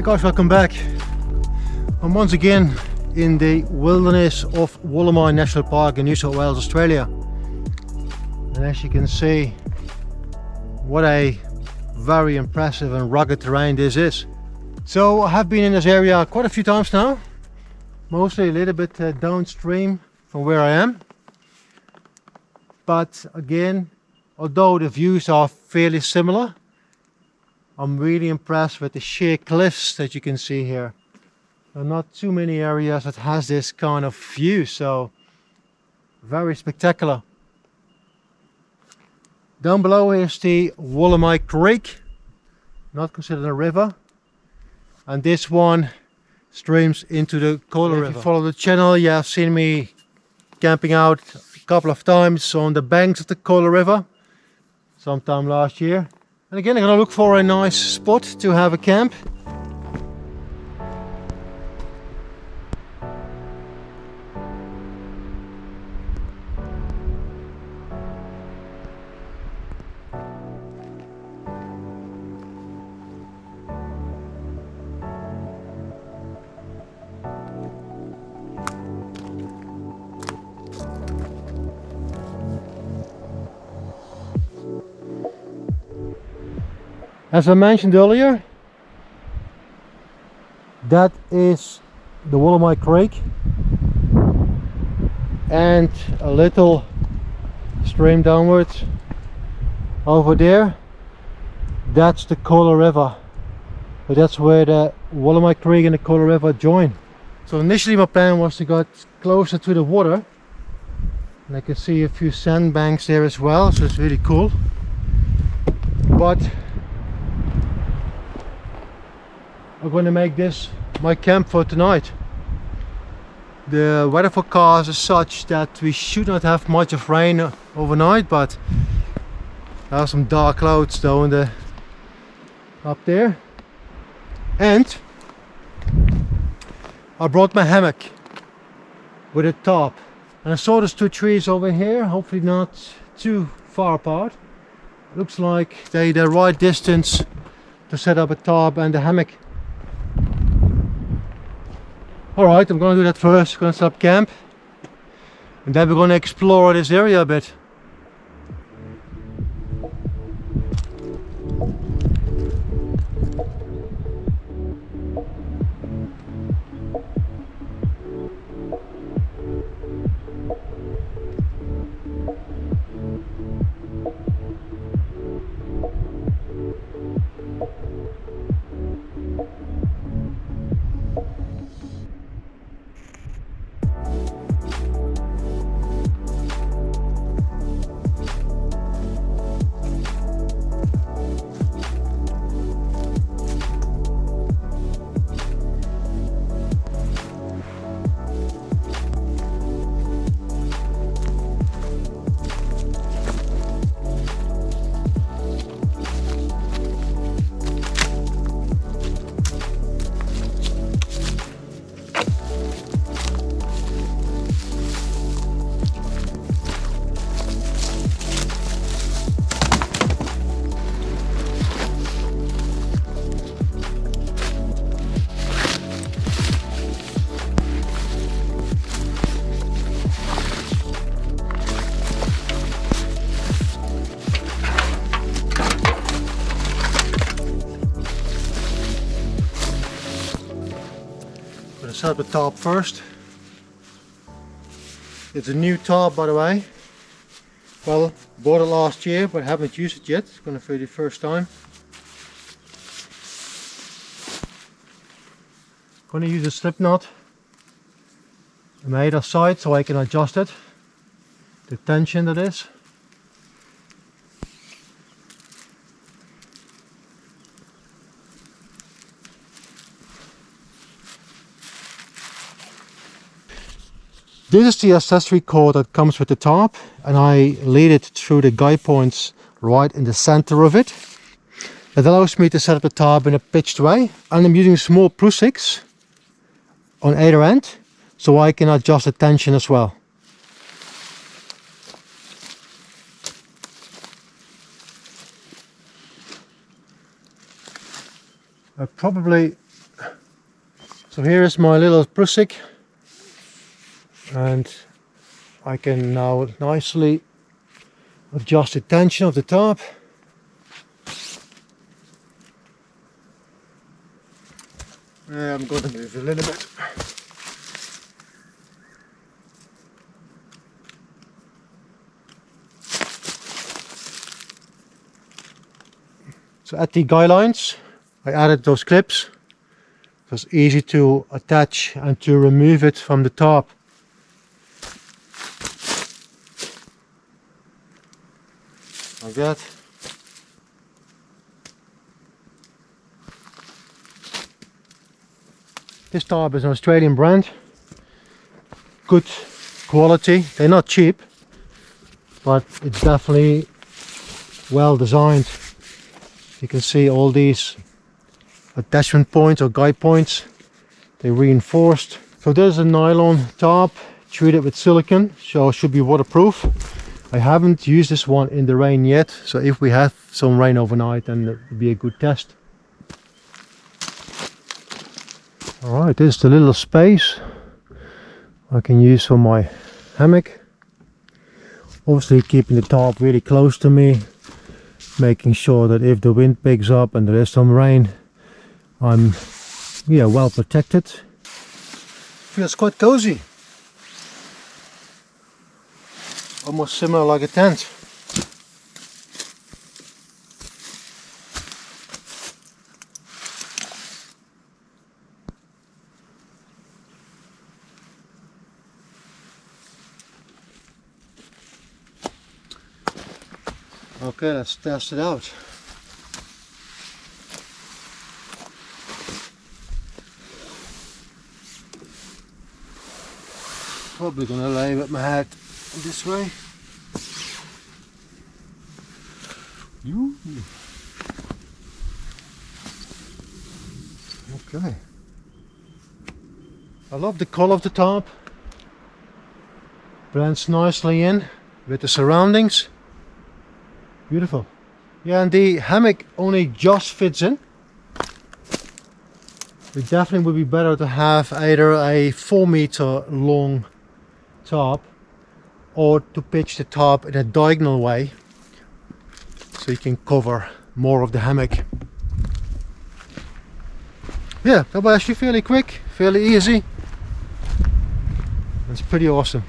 Guys, welcome back. I'm once again in the wilderness of Wollemi National Park in New South Wales, Australia. And as you can see, what a very impressive and rugged terrain this is. So I have been in this area quite a few times now, mostly a little bit downstream from where I am. But again, although the views are fairly similar, I'm really impressed with the sheer cliffs that you can see here. There are not too many areas that has this kind of view, so very spectacular. Down below is the Wollemi Creek, not considered a river, and this one streams into the Kohler River. If you follow the channel, you have seen me camping out a couple of times on the banks of the Kohler River sometime last year. And again, I'm gonna look for a nice spot to have a camp. As I mentioned earlier, that is the Wollemi Creek, and a little stream downwards over there, that's the Kohler River. So that's where the Wollemi Creek and the Kohler River join. So initially my plan was to get closer to the water, and I can see a few sandbanks there as well, so it's really cool. But I'm going to make this my camp for tonight. The weather forecast is such that we should not have much of rain overnight, but there are some dark clouds though up there. And I brought my hammock with a top, and I saw those two trees over here, hopefully not too far apart. Looks like they're the right distance to set up a tarp and a hammock. Alright, I'm gonna do that first. Gonna set up camp, and then we're gonna explore this area a bit. Set up the tarp first. It's a new tarp, by the way. Well, bought it last year but haven't used it yet. It's gonna be the first time. Gonna use a slip knot on either side so I can adjust it, the tension that is. This is the accessory cord that comes with the tarp, and I lead it through the guide points right in the center of it. It allows me to set up the tarp in a pitched way, and I'm using small prusik on either end so I can adjust the tension as well. I probably So here is my little prusik, and I can now nicely adjust the tension of the top. I'm going to move a little bit. So at the guy lines I added those clips. So it's easy to attach and to remove it from the top. Like that. This top is an Australian brand. Good quality. They're not cheap, but it's definitely well designed. You can see all these attachment points or guide points, they reinforced. So there's a nylon top treated with silicone, so it should be waterproof. I haven't used this one in the rain yet, so if we have some rain overnight, then it would be a good test. Alright, this is the little space I can use for my hammock. Obviously keeping the top really close to me, making sure that if the wind picks up and there is some rain, I'm well protected. Feels quite cozy. Almost similar like a tent. Okay, let's test it out. Probably gonna lay with my head this way. Okay. I love the color of the top. Blends nicely in with the surroundings. Beautiful. Yeah, and the hammock only just fits in. It definitely would be better to have either a 4-meter long top or to pitch the top in a diagonal way so you can cover more of the hammock. Yeah, that was actually fairly quick, fairly easy. It's pretty awesome.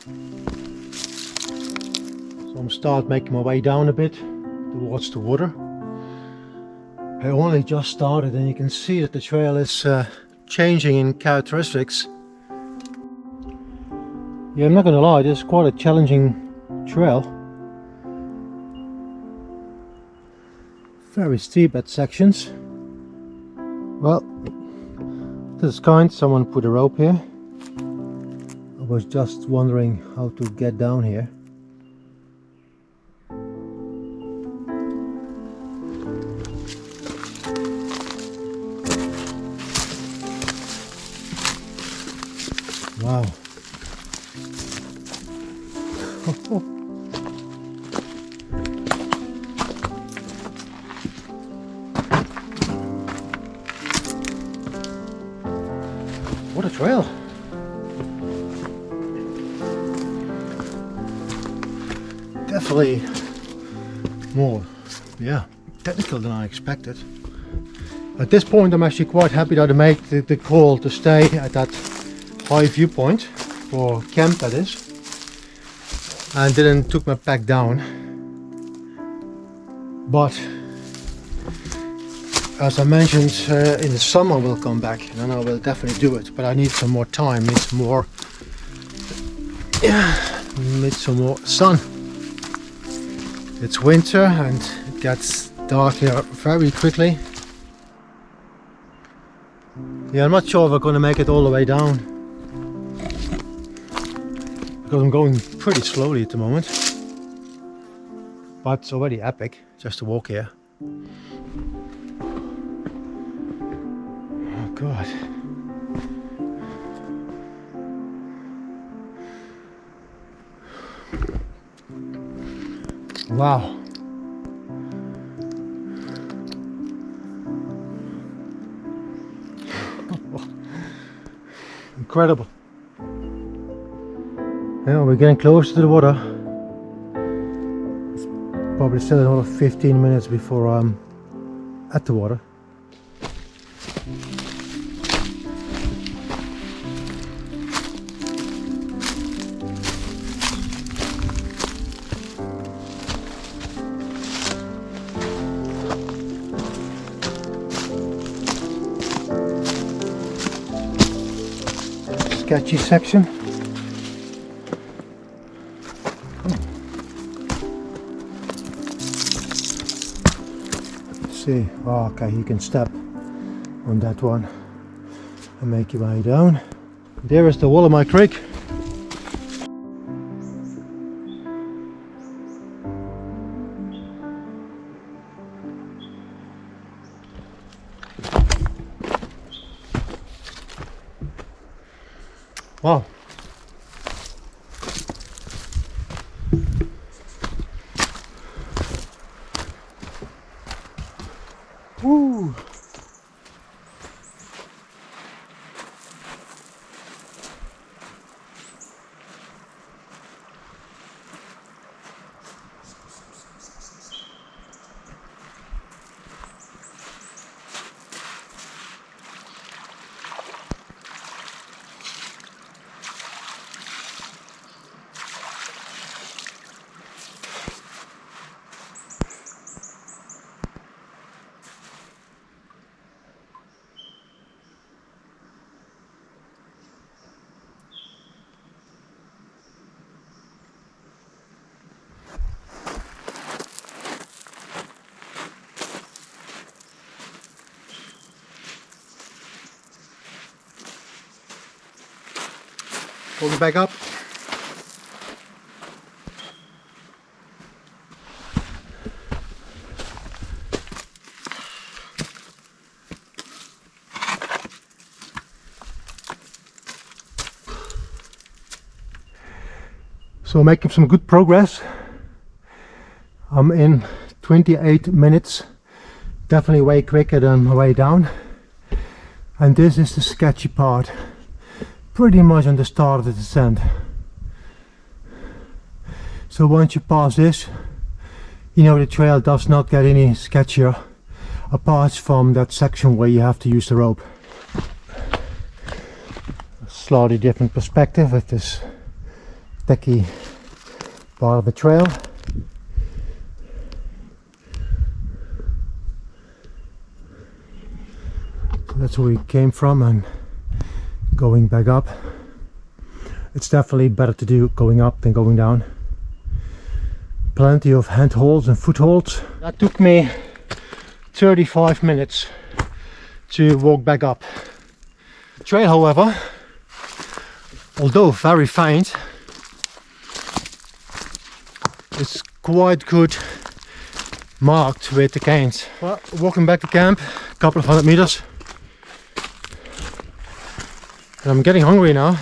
So I'm start making my way down a bit towards the water. I only just started and you can see that the trail is changing in characteristics. Yeah, I'm not gonna lie, this is quite a challenging trail. Very steep at sections. Well, this is kind, someone put a rope here. I was just wondering how to get down here. Wow. What a trail. Definitely more, yeah, technical than I expected. At this point I'm actually quite happy that I made the call to stay at that high viewpoint for camp, that is, and didn't took my pack down. But as I mentioned, in the summer we'll come back, and then I will definitely do it, but I need some more time, need some more, need some more sun. It's winter and it gets dark here very quickly. Yeah, I'm not sure if I'm going to make it all the way down, because I'm going pretty slowly at the moment, but it's already epic just to walk here. Oh God. Wow. Incredible. Yeah, we're getting close to the water. It's probably still another 15 minutes before I'm at the water. Sketchy section. Let's see. Oh, okay, you can step on that one and make your way down. There is the Wollemi Creek. Wow. Woo. Hold it back up. So making some good progress. I'm in 28 minutes, definitely way quicker than my way down. And this is the sketchy part, pretty much on the start of the descent. So once you pass this, you know the trail does not get any sketchier, apart from that section where you have to use the rope. A slightly different perspective with this techie part of the trail. So that's where we came from, and going back up. It's definitely better to do going up than going down. Plenty of handholds and footholds. That took me 35 minutes to walk back up. The trail, however, although very faint, it's quite good marked with the canes. Well, walking back to camp, a couple of 100 meters, and I'm getting hungry now.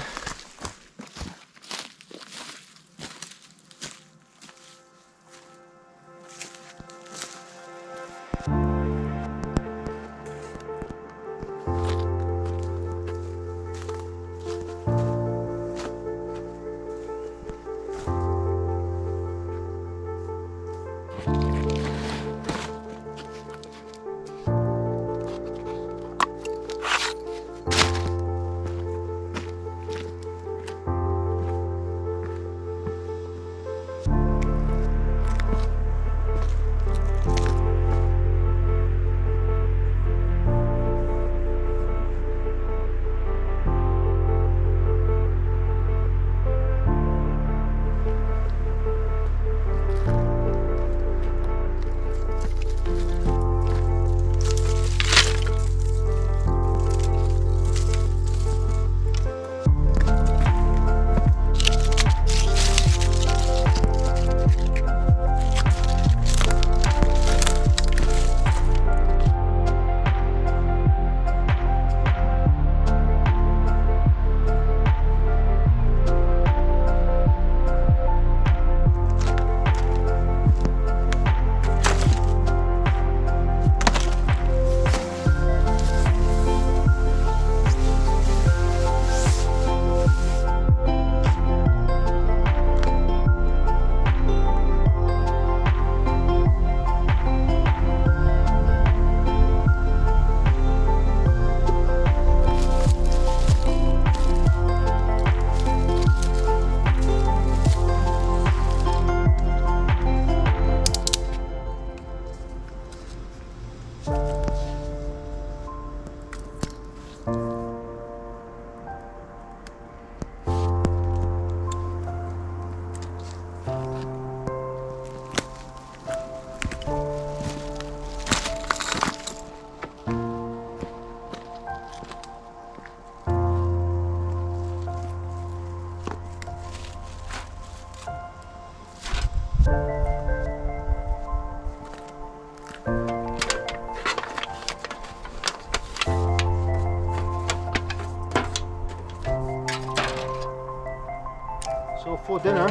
So for dinner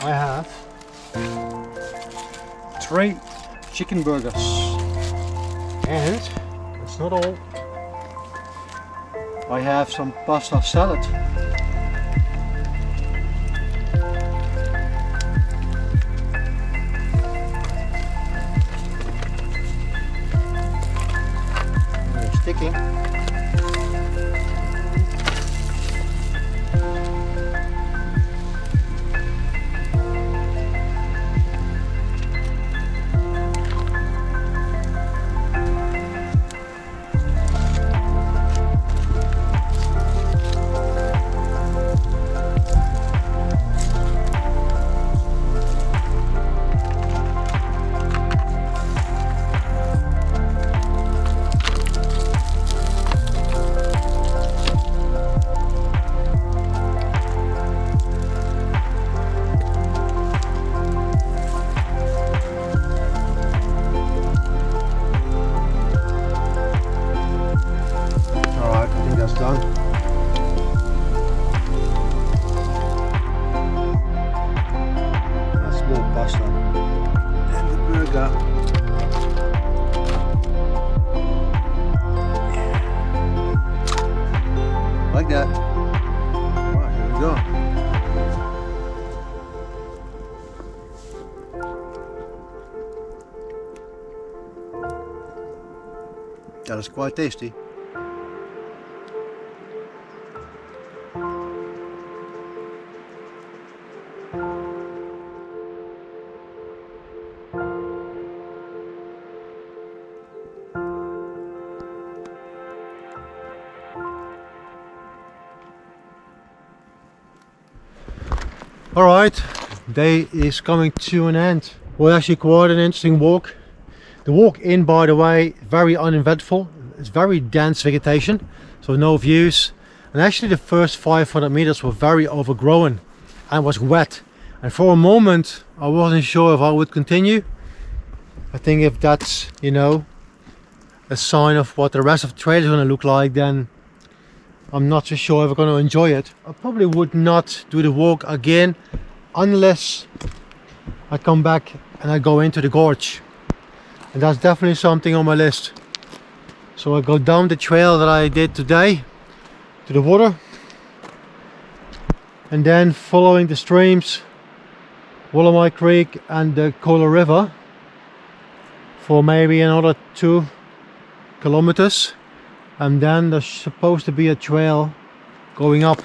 I have 3 chicken burgers, and that's not all. I have some pasta salad. Sticky. Done. A small pasta and the burger. Like that. Right, here we go. That is quite tasty. Alright, day is coming to an end. Well, actually quite an interesting walk. The walk in, by the way, very uneventful. It's very dense vegetation, so no views. and actually the first 500 meters were very overgrown and was wet, and for a moment I wasn't sure if I would continue. I think if that's, you know, a sign of what the rest of the trail is going to look like, then I'm not so sure if I'm going to enjoy it. I probably would not do the walk again unless I come back and I go into the gorge, and that's definitely something on my list. So I go down the trail that I did today to the water, and then following the streams Wollemi Creek and the Kohler River for maybe another 2 kilometers, and then there's supposed to be a trail going up,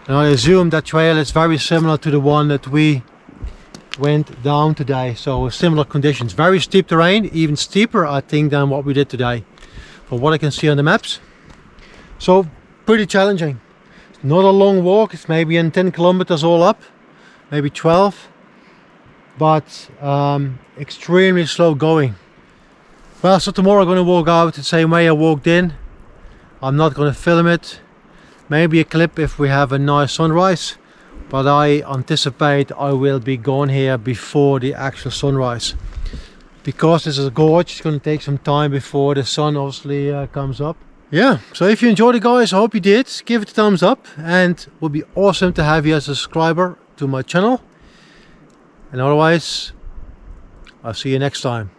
and I assume that trail is very similar to the one that we went down today. So similar conditions, very steep terrain, even steeper I think than what we did today from what I can see on the maps. So pretty challenging. It's not a long walk, it's maybe in 10 kilometers all up, maybe 12, but extremely slow going. Well, so tomorrow I'm going to walk out the same way I walked in. I'm not going to film it, maybe a clip if we have a nice sunrise, but I anticipate I will be gone here before the actual sunrise. Because this is a gorge, it's going to take some time before the sun obviously comes up. Yeah, so if you enjoyed it guys, I hope you did. Give it a thumbs up, and it would be awesome to have you as a subscriber to my channel. And otherwise, I'll see you next time.